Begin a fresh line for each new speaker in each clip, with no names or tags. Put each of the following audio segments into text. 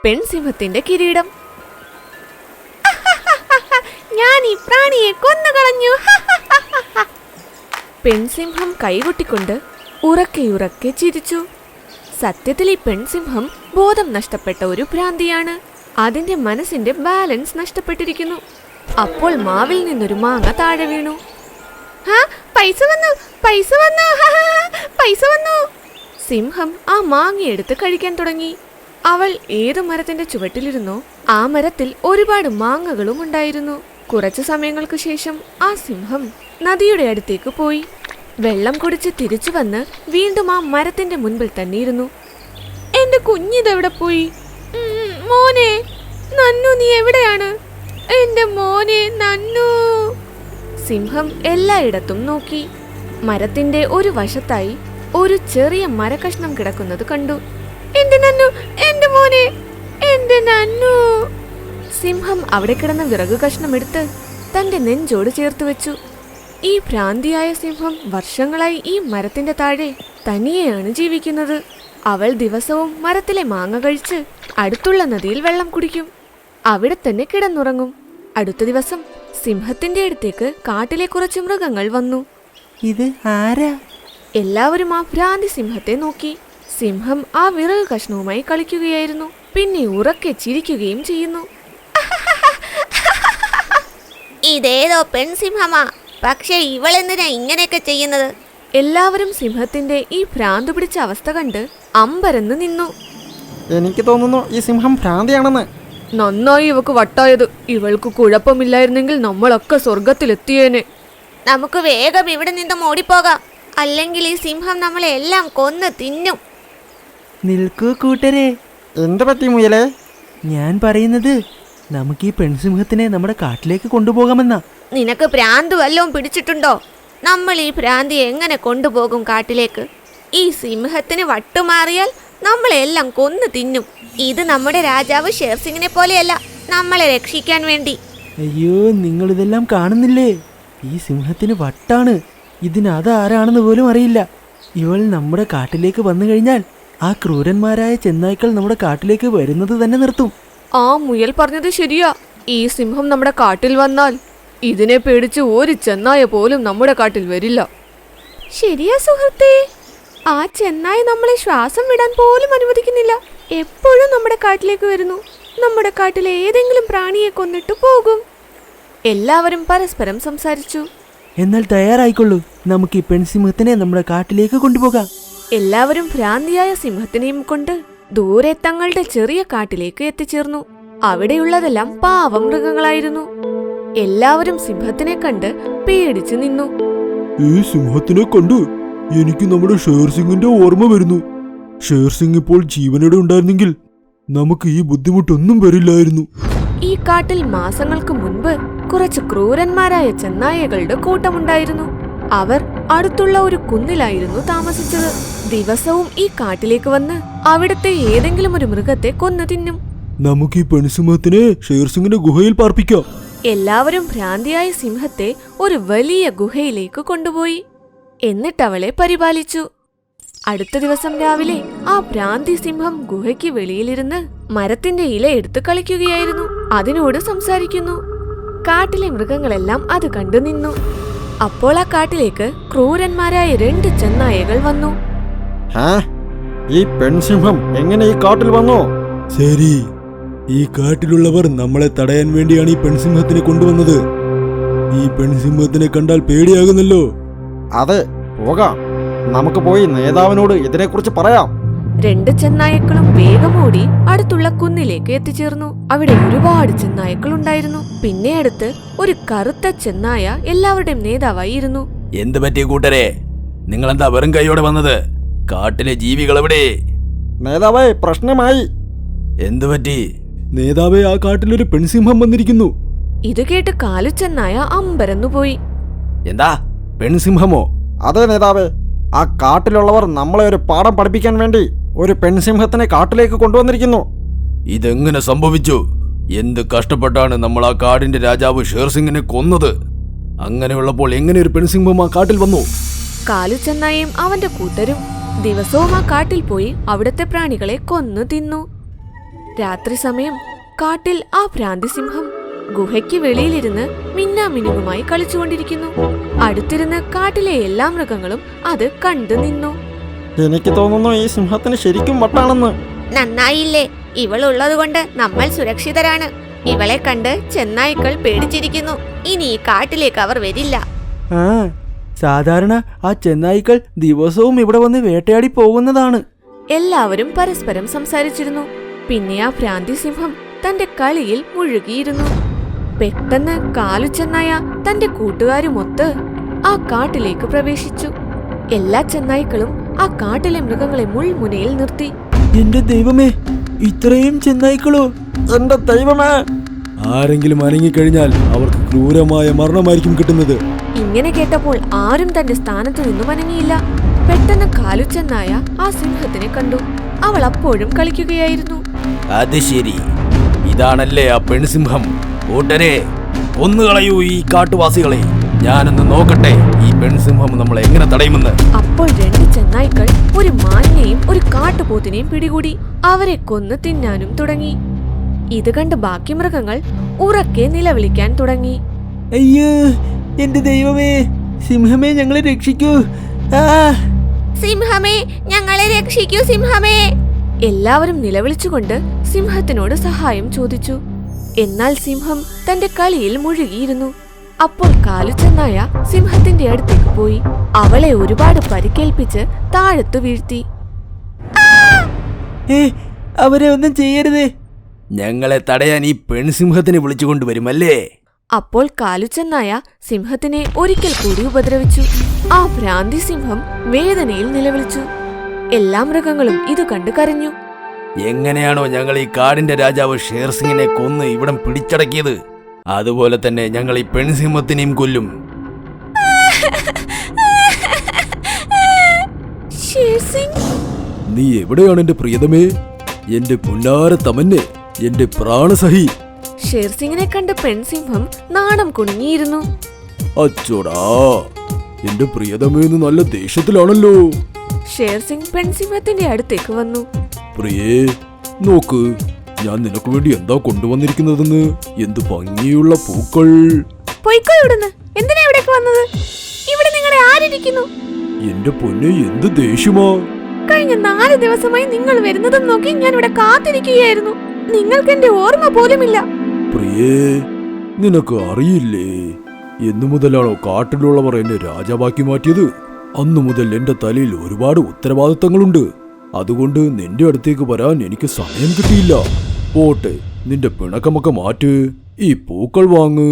പെൺസിംഹത്തിന്റെ കിരീടം. ഞാൻ ഈ പ്രാണിയെ കൊന്നുകളഞ്ഞു. പെൺസിംഹം കൈകൊട്ടിക്കൊണ്ട് ഉറക്കെ ചിരിച്ചു. സത്യത്തിൽ ഈ പെൺസിംഹം ബോധം നഷ്ടപ്പെട്ട ഒരു ഭ്രാന്തിയാണ്. അതിന്റെ മനസ്സിന്റെ ബാലൻസ് നഷ്ടപ്പെട്ടിരിക്കുന്നു. അപ്പോൾ മാവിൽ നിന്നൊരു മാങ്ങ താഴെ വീണു. പൈസ വന്നു, പൈസ വന്നു, പൈസ വന്നു. സിംഹം ആ മാങ്ങയെടുത്ത് കഴിക്കാൻ തുടങ്ങി. അവൾ ഏത് മരത്തിന്റെ ചുവട്ടിലിരുന്നോ ആ മരത്തിൽ ഒരുപാട് മാങ്ങകളും ഉണ്ടായിരുന്നു. കുറച്ചു സമയങ്ങൾക്ക് ശേഷം ആ സിംഹം നദിയുടെ അടുത്തേക്ക് പോയി. വെള്ളം കുടിച്ച് തിരിച്ചു വന്ന് വീണ്ടും ആ മരത്തിന്റെ മുൻപിൽ തന്നെ ഇരുന്നു. എന്റെ കുഞ്ഞിതെവിടെ പോയി? മോനെ നന്നു, നീ എവിടെയാണ്? എന്റെ മോനെ നന്നു. സിംഹം എല്ലായിടത്തും നോക്കി. മരത്തിന്റെ ഒരു വശത്തായി ഒരു ചെറിയ മരകഷ്ണം കിടക്കുന്നത് കണ്ടു. എന്റെ നന്നു, എന്റെ മോനെ, എന്റെ നന്നു. സിംഹം അവിടെ കിടന്ന വിറകു കഷ്ണം എടുത്ത് തന്റെ നെഞ്ചോട് ചേർത്ത് വെച്ചു. ഈ ഭ്രാന്തിയായ സിംഹം വർഷങ്ങളായി ഈ മരത്തിന്റെ താഴെ തനിയെയാണ് ജീവിക്കുന്നത്. അവൾ ദിവസവും മരത്തിലെ മാങ്ങ കഴിച്ച് അടുത്തുള്ള നദിയിൽ വെള്ളം കുടിക്കും. അവിടെ തന്നെ കിടന്നുറങ്ങും. അടുത്ത ദിവസം സിംഹത്തിന്റെ അടുത്തേക്ക് കാട്ടിലെ കുറച്ച് മൃഗങ്ങൾ വന്നു.
ഇത് ആരാ?
എല്ലാവരും ആ ഭ്രാന്തി സിംഹത്തെ നോക്കി. സിംഹം ആ വിറക് കഷ്ണവുമായി കളിക്കുകയായിരുന്നു. പിന്നെ ഉറക്കെ ചിരിക്കുകയും ചെയ്യുന്നു.
ഇതേതോ പെൺസിംഹമാ, പക്ഷെ ഇവളെന്തിനാ ഇങ്ങനെയൊക്കെ ചെയ്യുന്നത്?
എല്ലാവരും സിംഹത്തിന്റെ ഈ ഭ്രാന്ത് പിടിച്ച അവസ്ഥ കണ്ട് അമ്പരന്ന് നിന്നു.
എനിക്ക് തോന്നുന്നു ഈ സിംഹം ഭ്രാന്തിയാണെന്ന്.
നന്നായി ഇവക്ക് വട്ടായത്. ഇവൾക്ക് കുഴപ്പമില്ലായിരുന്നെങ്കിൽ നമ്മളൊക്കെ സ്വർഗത്തിലെത്തിയേനെ.
നമുക്ക് വേഗം ഇവിടെ നിന്നും ഓടിപ്പോകാം, അല്ലെങ്കിൽ ഈ സിംഹം നമ്മളെ എല്ലാം കൊന്ന് തിന്നും.
നിൽക്കൂ കൂട്ടരെ. എന്ത് പറ്റി മുയലേ? ഞാൻ പറയുന്നത് നമുക്ക് ഈ പെൺസിംഹത്തിനെ നമ്മുടെ കാട്ടിലേക്ക് കൊണ്ടുപോകാമെന്നാ.
നിനക്ക് ഭ്രാന്ത് വല്ലതും പിടിച്ചിട്ടുണ്ടോ? നമ്മൾ ഈ ഭ്രാന്തി എങ്ങനെ കൊണ്ടുപോകും കാട്ടിലേക്ക്? ഈ സിംഹത്തിന് വട്ടുമാറിയാൽ നമ്മളെല്ലാം കൊന്നു തിന്നും. ഇത് നമ്മുടെ രാജാവ് ഷേർസിംഗിനെ പോലെയല്ല, നമ്മളെ രക്ഷിക്കാൻ വേണ്ടി.
അയ്യോ, നിങ്ങളിതെല്ലാം കാണുന്നില്ലേ? ഈ സിംഹത്തിന് വട്ടാണ്. ഇതിനതാരാണെന്ന് പോലും അറിയില്ല. ഇവൾ നമ്മുടെ കാട്ടിലേക്ക് വന്നു കഴിഞ്ഞാൽ ആ ക്രൂരന്മാരായ ചെന്നായ്ക്കൾ നമ്മുടെ കാട്ടിലേക്ക് വരുന്നത് തന്നെ നിർത്തും.
ആ മുയൽ പറഞ്ഞത് ശരിയാ. ഈ സിംഹം നമ്മുടെ കാട്ടിൽ വന്നാൽ ഇതിനെ പേടിച്ച് ഒരു ചെന്നായ പോലും നമ്മുടെ കാട്ടിൽ വരില്ല. ശരിയാ സുഹൃത്തേ, ആ ചെന്നായ നമ്മളെ ശ്വാസം വിടാൻ പോലും അനുവദിക്കുന്നില്ല. എപ്പോഴും നമ്മുടെ കാട്ടിലേക്ക് വരുന്നു. നമ്മുടെ കാട്ടിലെ ഏതെങ്കിലും പ്രാണിയെ കൊന്നിട്ട് പോകും. എല്ലാവരും പരസ്പരം സംസാരിച്ചു.
എന്നാൽ തയ്യാറായിക്കൊള്ളൂ, നമുക്ക് ഈ പെൺസിംഹത്തിനെ നമ്മുടെ കാട്ടിലേക്ക് കൊണ്ടുപോകാം.
എല്ലാവരും ഭ്രാന്തിയായ സിംഹത്തിനെയും കൊണ്ട് ദൂരെ തങ്ങളുടെ ചെറിയ കാട്ടിലേക്ക് എത്തിച്ചേർന്നു. അവിടെയുള്ളതെല്ലാം പാവം മൃഗങ്ങളായിരുന്നു. എല്ലാവരും സിംഹത്തിനെ കണ്ട് പേടിച്ചു നിന്നു.
ഈ സിംഹത്തിനെ കണ്ട് എനിക്ക് നമ്മുടെ ഷേർസിംഗിന്റെ ഓർമ്മ വരുന്നു. ഷേർസിംഗ് ഇപ്പോൾ ജീവനോടെ ഉണ്ടായിരുന്നെങ്കിൽ നമുക്ക് ഈ ബുദ്ധിമുട്ടൊന്നും വരില്ലായിരുന്നു.
ഈ കാട്ടിൽ മാസങ്ങൾക്ക് മുൻപ് കുറച്ച് ക്രൂരന്മാരായ ചെന്നായകളുടെ കൂട്ടമുണ്ടായിരുന്നു. അവർ അടുത്തുള്ള ഒരു കുന്നിലായിരുന്നു താമസിച്ചത്. ദിവസവും ഈ കാട്ടിലേക്ക് വന്ന് അവിടുത്തെ ഏതെങ്കിലും ഒരു മൃഗത്തെ കൊന്നു തിന്നും.
നമുക്ക് ഈ പെൺസിംഹത്തിനെ ഷേർസിംഗിന്റെ ഗുഹയിൽ പാർപ്പിക്കാം.
എല്ലാവരും ഭ്രാന്തിയായ സിംഹത്തെ ഒരു വലിയ ഗുഹയിലേക്ക് കൊണ്ടുപോയി. എന്നിട്ടവളെ പരിപാലിച്ചു. അടുത്ത ദിവസം രാവിലെ ആ ഭ്രാന്തി സിംഹം ഗുഹയ്ക്ക് വെളിയിലിരുന്ന് മരത്തിന്റെ ഇല എടുത്ത് കളിക്കുകയായിരുന്നു. അതിനോട് സംസാരിക്കുന്നു. കാട്ടിലെ മൃഗങ്ങളെല്ലാം അത് കണ്ടു നിന്നു. അപ്പോൾ ആ കാട്ടിലേക്ക് ക്രൂരന്മാരായ 2 ചെന്നായകൾ വന്നു.
ഈ പെൺസിംഹം എങ്ങനെ ഈ കാട്ടിൽ വന്നോ?
ശരി, ഈ കാട്ടിലുള്ളവർ നമ്മളെ തടയാൻ വേണ്ടിയാണ് ഈ പെൺസിംഹത്തിനെ കൊണ്ടുവന്നത്. ഈ പെൺസിംഹത്തിനെ കണ്ടാൽ പേടിയാകുന്നല്ലോ.
അതെ, പോകാം. നമുക്ക് പോയി നേതാവിനോട് ഇതിനെക്കുറിച്ച് പറയാം.
2 ചെന്നായക്കളും വേഗം ഓടി അടുത്തുള്ള കുന്നിലേക്ക് എത്തിച്ചേർന്നു. അവിടെ ഒരുപാട് ചെന്നായക്കൾ ഉണ്ടായിരുന്നു. പിന്നെ അടുത്ത് ഒരു കറുത്ത ചെന്നായ എല്ലാവരുടെയും നേതാവായി ഇരുന്നു.
എന്ത് പറ്റിയ കൂട്ടരെ? നിങ്ങളെന്താ വെറും കൈയോടെ വന്നത്? കാട്ടിലെ ജീവികൾ എവിടെ?
നേതാവേ, പ്രശ്നമായി.
എന്തു പറ്റി?
നേതാവേ, ആ കാട്ടിലൊരു പെൺസിംഹം വന്നിരിക്കുന്നു.
ഇത് കേട്ട് കാലുചെന്നായ അമ്പരന്നുപോയി.
എന്താ, പെൺസിംഹമോ?
അതെ നേതാവേ, ആ കാട്ടിലുള്ളവർ നമ്മളെ ഒരു പാഠം പഠിപ്പിക്കാൻ വേണ്ടി ഒരു പെൺസിംഹത്തിനെ കാട്ടിലേക്ക് കൊണ്ടുവന്നിരിക്കുന്നു.
ഇതെങ്ങനെ സംഭവിച്ചു? എന്ത് കഷ്ടപ്പെട്ടാണ് നമ്മൾ ആ കാടിന്റെ രാജാവ് ഷേർസിംഗിനെ കൊന്നത്? അങ്ങനെയുള്ളപ്പോൾ എങ്ങനെ ഒരു പെൺസിംഹം ആ കാട്ടിൽ വന്നു?
കാലുചെന്നായും അവന്റെ കൂട്ടരും ദിവസവും ആ കാട്ടിൽ പോയി അവിടുത്തെ പ്രാണികളെ കൊന്നു തിന്നു. രാത്രി സമയം കാട്ടിൽ ആ ഭ്രാന്തി സിംഹം ഗുഹയ്ക്ക് വെളിയിലിരുന്ന് മിന്നാമിനുങ്ങുമായി കളിച്ചുകൊണ്ടിരിക്കുന്നു. അടുത്തിരുന്ന് കാട്ടിലെ എല്ലാ മൃഗങ്ങളും അത് കണ്ടു നിന്നു.
എനിക്ക് തോന്നുന്നു ഈ സിംഹത്തിന് ശരിക്കും വട്ടാണെന്ന്.
നന്നായില്ലേ, ഇവളുള്ളത് കൊണ്ട് നമ്മൾ സുരക്ഷിതരാണ്. ഇവളെ കണ്ട് ചെന്നായ്ക്കൾ പേടിച്ചിരിക്കുന്നു. ഇനി ഈ കാട്ടിലേക്ക് അവർ വരില്ല.
ആ, സാധാരണ ആ ചെന്നായ്ക്കൾ ദിവസവും ഇവിടെ വന്ന് വേട്ടയാടി പോകുന്നതാണ്.
എല്ലാവരും പരസ്പരം സംസാരിച്ചിരുന്നു. പിന്നെ ആ ഭ്രാന്തി സിംഹം തന്റെ കളിയിൽ മുഴുകിയിരുന്നു. പെട്ടെന്ന് കാലുചെന്നായ തന്റെ കൂട്ടുകാരുമൊത്ത് ആ കാട്ടിലേക്ക് പ്രവേശിച്ചു. എല്ലാ ചെന്നായ്ക്കളും ആ കാട്ടിലെ മൃഗങ്ങളെ മുൾമുനയിൽ നിർത്തി.
എന്റെ ദൈവമേ, ഇത്രയും ചെന്നായ്ക്കളോ! എന്റെ ദൈവമേ!
ആരെങ്കിലും അനങ്ങിക്കഴിഞ്ഞാൽ അവർക്ക് ക്രൂരമായ മരണമായിരിക്കും കിട്ടുന്നത്.
ഇങ്ങനെ കേട്ടപ്പോൾ ആരും തന്റെ സ്ഥാനത്തു നിന്നും അനങ്ങിയില്ല. പെട്ടെന്ന് കാലുചെന്നായ ആ സിംഹത്തിനെ കണ്ടു. അവൾ അപ്പോഴും കളിക്കുകയായിരുന്നു.
അത് ശരി, ഇതാണല്ലേ ആ പെൺസിംഹം. കൂട്ടരെ, കൊന്നുകളയൂ ഈ കാട്ടുവാസികളെ. ഞാനൊന്ന് നോക്കട്ടെ ഈ പെൺസിംഹം നമ്മളെ എങ്ങനെ തടയുമെന്ന്.
അപ്പോൾ 2 ചെന്നായ്ക്കൾ ഒരു മാനിനെയും ഒരു കാട്ടുപോത്തിനെയും പിടികൂടി അവരെ കൊന്ന് തിന്നാനും തുടങ്ങി. ഇത് കണ്ട് ബാക്കി മൃഗങ്ങൾ ഉറക്കെ നിലവിളിക്കാൻ തുടങ്ങി.
അയ്യോ, എന്റെ ദൈവമേ! സിംഹമേ, ഞങ്ങളെ രക്ഷിക്കൂ! ആ,
സിംഹമേ, ഞങ്ങളെ രക്ഷിക്കൂ സിംഹമേ!
എല്ലാവരും നിലവിളിച്ചുകൊണ്ട് സിംഹത്തിനോട് സഹായം ചോദിച്ചു. എന്നാൽ സിംഹം തന്റെ കളിയിൽ മുഴുകിയിരുന്നു. അപ്പോൾ കാലുചെന്നായ സിംഹത്തിന്റെ അടുത്തേക്ക് പോയി അവളെ ഒരുപാട് പരിക്കേൽപ്പിച്ച് താഴത്തു വീഴ്ത്തി.
അവരെ ഒന്നും ചെയ്യരുതേ!
ഞങ്ങളെ തടയാൻ ഈ പെൺസിംഹത്തിനെ വിളിച്ചുകൊണ്ടുവരുമല്ലേ?
അപ്പോൾ കാലുചെന്നായ സിംഹത്തിനെ ഒരിക്കൽ കൂടി ഉപദ്രവിച്ചു. ആ ഭ്രാന്തി സിംഹം വേദനയിൽ നിലവിളിച്ചു. എല്ലാ മൃഗങ്ങളും ഇത് കണ്ടു കരഞ്ഞു.
എങ്ങനെയാണോ ഞങ്ങൾ ഈ കാടിന്റെ രാജാവ് ഷേർസിംഗിനെ കൊന്ന് ഇവിടം പിടിച്ചടക്കിയത്, അതുപോലെ തന്നെ ഞങ്ങൾ ഈ പെൺസിംഹത്തിനെയും കൊല്ലും.
നീ എവിടെയാണ് എന്റെ പ്രിയതമേ? എന്റെ പുന്നാര തമന്നെ, എന്റെ പ്രാണസഹി!
ഷേർസിംഗിനെ കണ്ട് പെൺസിംഹം നാണം കുണുങ്ങിയിരുന്നു.
അച്ചോടാ, എന്റെ പ്രിയതമേന്ന് നല്ല ദേഷ്യത്തിലാണല്ലോ.
ഷേർസിംഗ് പെൺസിംഹത്തിന്റെ അടുത്തേക്ക് വന്നു.
പ്രിയേ, നോക്ക്, ഞാൻ നിനക്ക് വേണ്ടി എന്താ കൊണ്ടുവന്നിരിക്കുന്നതെന്ന്. എന്ത് ഭംഗിയുള്ള പൂക്കൾ!
പൊയ്ക്കോ ഇവിടുന്ന്. എന്തിനാ ഇവിടേക്ക് വന്നത്? ഇവിടെ നിങ്ങളെ ആരിരിക്കുന്നു?
എന്റെ പൊന്നെ, എന്ത് ദേഷ്യമാ!
കഴിഞ്ഞ 4 ദിവസമായി നിങ്ങൾ വരുന്നതും നോക്കി ഞാൻ ഇവിടെ കാത്തിരിക്കുകയായിരുന്നു. നിങ്ങൾക്ക് എന്റെ ഓർമ്മ പോലുമില്ല.
പ്രിയേ, നിനക്ക് അറിയില്ലേ, എന്നു മുതലാണോ കാട്ടിലുള്ളവർ എന്നെ രാജാവാക്കി മാറ്റിയത്? അന്നു മുതൽ എന്റെ തലയിൽ ഒരുപാട് ഉത്തരവാദിത്തങ്ങളുണ്ട്. അതുകൊണ്ട് നിന്റെ അടുത്തേക്ക് വരാൻ എനിക്ക് സമയം കിട്ടിയില്ല. പോട്ടെ, നിന്റെ പിണക്കമൊക്കെ മാറ്റ്, ഈ പൂക്കൾ വാങ്ങ്.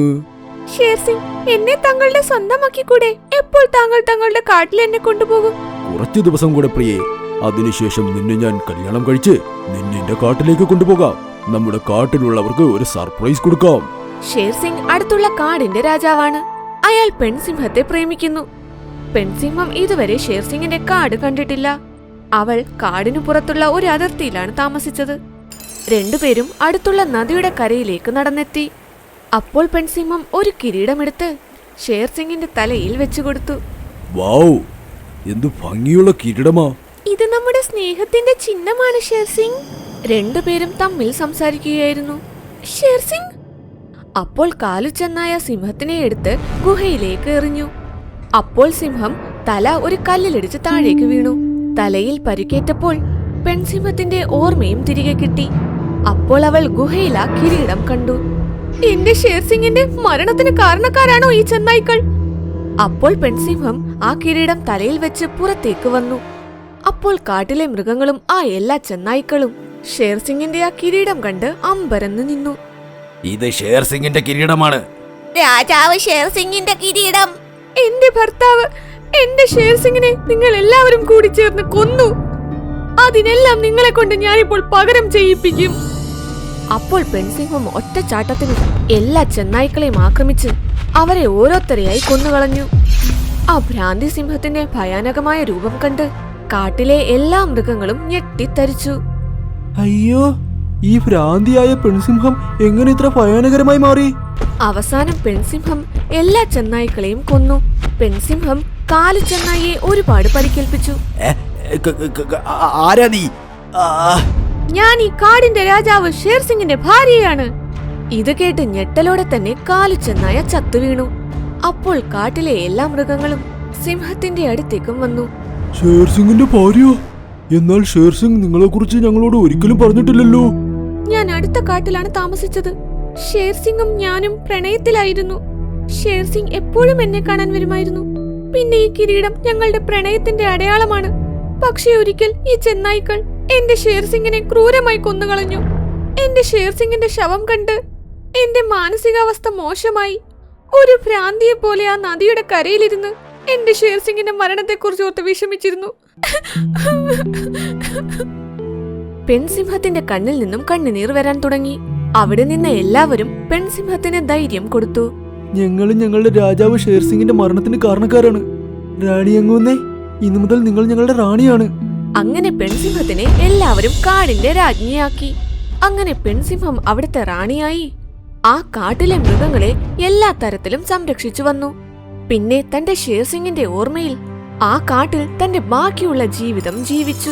ഷേർസിംഗ്, എന്നെ താങ്കളുടെ സ്വന്തമാക്കിക്കൂടെ? എപ്പോൾ താങ്കൾ താങ്കളുടെ കാട്ടിൽ എന്നെ കൊണ്ടുപോകും?
കുറച്ചു ദിവസം കൂടെ പ്രിയേ, അതിനുശേഷം നിന്നെ ഞാൻ കല്യാണം കഴിച്ച് നിന്നെ എന്റെ കാട്ടിലേക്ക് കൊണ്ടുപോകാം. നമ്മുടെ കാട്ടിലുള്ളവർക്ക് ഒരു സർപ്രൈസ് കൊടുക്കാം.
ഷേർസിംഗ് അടുത്തുള്ള കാടിന്റെ രാജാവാണ്. അയാൾ പെൺസിംഹത്തെ പ്രേമിക്കുന്നു. പെൺസിംഹം ഇതുവരെ ഷേർസിംഗിന്റെ കാട് കണ്ടിട്ടില്ല. അവൾ കാടിനു പുറത്തുള്ള ഒരു അതിർത്തിയിലാണ് താമസിച്ചത്. 2 പേരും അടുത്തുള്ള നദിയുടെ കരയിലേക്ക് നടന്നെത്തി. അപ്പോൾ പെൺസിംഹം ഒരു കിരീടമെടുത്ത് ഷേർസിംഗിന്റെ തലയിൽ വെച്ചുകൊടുത്തു.
വാവ്, എന്ത് ഭംഗിയുള്ള കിരീടമാ!
ഇത് നമ്മുടെ സ്നേഹത്തിന്റെ ചിഹ്നമാണ് ഷേർസിംഗ്. 2 പേരും തമ്മിൽ സംസാരിക്കുകയായിരുന്നു. ഷേർസിംഗ്! അപ്പോൾ കാലുചെന്നായ സിംഹത്തിനെ എടുത്ത് ഗുഹയിലേക്ക് എറിഞ്ഞു. അപ്പോൾ സിംഹം തല ഒരു കല്ലിലിടിച്ച് താഴേക്ക് വീണു. തലയിൽ പരിക്കേറ്റപ്പോൾ പെൺസിംഹത്തിന്റെ ഓർമ്മയും തിരികെ കിട്ടി. അപ്പോൾ അവൾ ഗുഹയിൽ ആ കിരീടം കണ്ടു. എന്റെ ഷേർസിംഗിന്റെ മരണത്തിന് കാരണക്കാരാണോ ഈ ചെന്നായ്ക്കൾ? അപ്പോൾ പെൺസിംഹം ആ കിരീടം തലയിൽ വെച്ച് പുറത്തേക്ക് വന്നു. അപ്പോൾ കാട്ടിലെ മൃഗങ്ങളും ആ എല്ലാ ചെന്നായ്ക്കളും ഷേർസിംഗിന്റെ ആ കിരീടം കണ്ട് അമ്പരന്ന് നിന്നു.
ഇത് ഷേർസിംഗിന്റെ കിരീടമാണ്.
രാജാവ് ഷേർസിംഗിന്റെ കിരീടം!
എന്റെ ഭർത്താവ്, എന്റെ ഷേർസിംഗിനെ നിങ്ങൾ എല്ലാവരും കൂടി ചേർന്ന് കൊന്നു. അതിനെല്ലാം നിങ്ങളെ കൊണ്ട് ഞാനിപ്പോൾ പകരം ചെയ്യിപ്പിക്കും. അപ്പോൾ പെൺസിംഹം ഒറ്റച്ചാട്ടത്തിന് എല്ലാ ചെന്നായ്ക്കളെയും ആക്രമിച്ച് അവരെ ഓരോരുത്തരെയായി കൊന്നുകളഞ്ഞു. ആ ഭ്രാന്തി സിംഹത്തിന്റെ ഭയാനകമായ രൂപം കണ്ട് കാട്ടിലെ എല്ലാ മൃഗങ്ങളും ഞെട്ടിത്തരിച്ചു.
അയ്യോ, ഈ ഭ്രാന്തിയായ പെൺസിംഹം എങ്ങനെ ഇത്ര ഭയാനകരമായി മാറി?
അവസാനം പെൺസിംഹം എല്ലാ ചെന്നായ്ക്കളെയും കൊന്നു. പെൺസിംഹം കാലുചെന്നായിയെ ഒരുപാട് പരിക്കേൽപ്പിച്ചു.
ആരാ നീ?
ഞാൻ ഈ കാടിന്റെ രാജാവ് ഷേർസിംഗിന്റെ ഭാര്യയാണ്. ഇത് കേട്ട് ഞെട്ടലോടെ തന്നെ കാലു ചെന്നായ ചത്തു വീണു. അപ്പോൾ കാട്ടിലെ എല്ലാ മൃഗങ്ങളും സിംഹത്തിന്റെ അടുത്തേക്കും വന്നു.
ഷേർസിംഗിന്റെ ഭാര്യ? എന്നാൽ ഷേർസിംഗ് നിങ്ങളെ കുറിച്ച് ഞങ്ങളോട് ഒരിക്കലും പറഞ്ഞിട്ടില്ലല്ലോ.
ഞാൻ അടുത്ത കാട്ടിലാണ് താമസിച്ചത്. ഷേർസിംഗും ഞാനും പ്രണയത്തിലായിരുന്നു. ഷേർസിംഗ് എപ്പോഴും എന്നെ കാണാൻ വരുമായിരുന്നു. പിന്നെ ഈ കിരീടം ഞങ്ങളുടെ പ്രണയത്തിന്റെ അടയാളമാണ്. പക്ഷേ ഒരിക്കൽ ഈ ചെന്നായ്ക്കൾ എന്റെ ഷേർസിംഗിനെ ക്രൂരമായി കൊന്നുകളഞ്ഞു. എന്റെ ഷേർസിംഗിന്റെ ശവം കണ്ട് എന്റെ മാനസികാവസ്ഥ മോശമായി. ഒരു ഭ്രാന്തിയെ പോലെ ആ നദിയുടെ കരയിലിരുന്ന് എന്റെ ഷേർസിംഗിന്റെ മരണത്തെക്കുറിച്ച് ഓർത്ത് വിഷമിച്ചിരുന്നു. പെൺസിംഹത്തിന്റെ കണ്ണിൽ നിന്നും കണ്ണുനീർ വരാൻ തുടങ്ങി. അവിടെ നിന്ന് എല്ലാവരും പെൺസിംഹത്തിന് ധൈര്യം കൊടുത്തു.
ഞങ്ങളും ഞങ്ങളുടെ രാജാവ് ഷേർസിംഗിന്റെ മരണത്തിന് കാരണക്കാരാണ്. റാണി അങ്ങുന്നേ, ഇന്നു മുതൽ നിങ്ങൾ ഞങ്ങളുടെ റാണിയാണ്.
അങ്ങനെ പെൺസിംഹത്തിനെ എല്ലാവരും കാടിന്റെ രാജ്ഞിയാക്കി. അങ്ങനെ പെൺസിംഹം അവിടുത്തെ റാണിയായി. ആ കാട്ടിലെ മൃഗങ്ങളെ എല്ലാ തരത്തിലും സംരക്ഷിച്ചു വന്നു. പിന്നെ തന്റെ ഷേർസിംഗിന്റെ ഓർമ്മയിൽ ആ കാട്ടിൽ തന്റെ ബാക്കിയുള്ള ജീവിതം ജീവിച്ചു.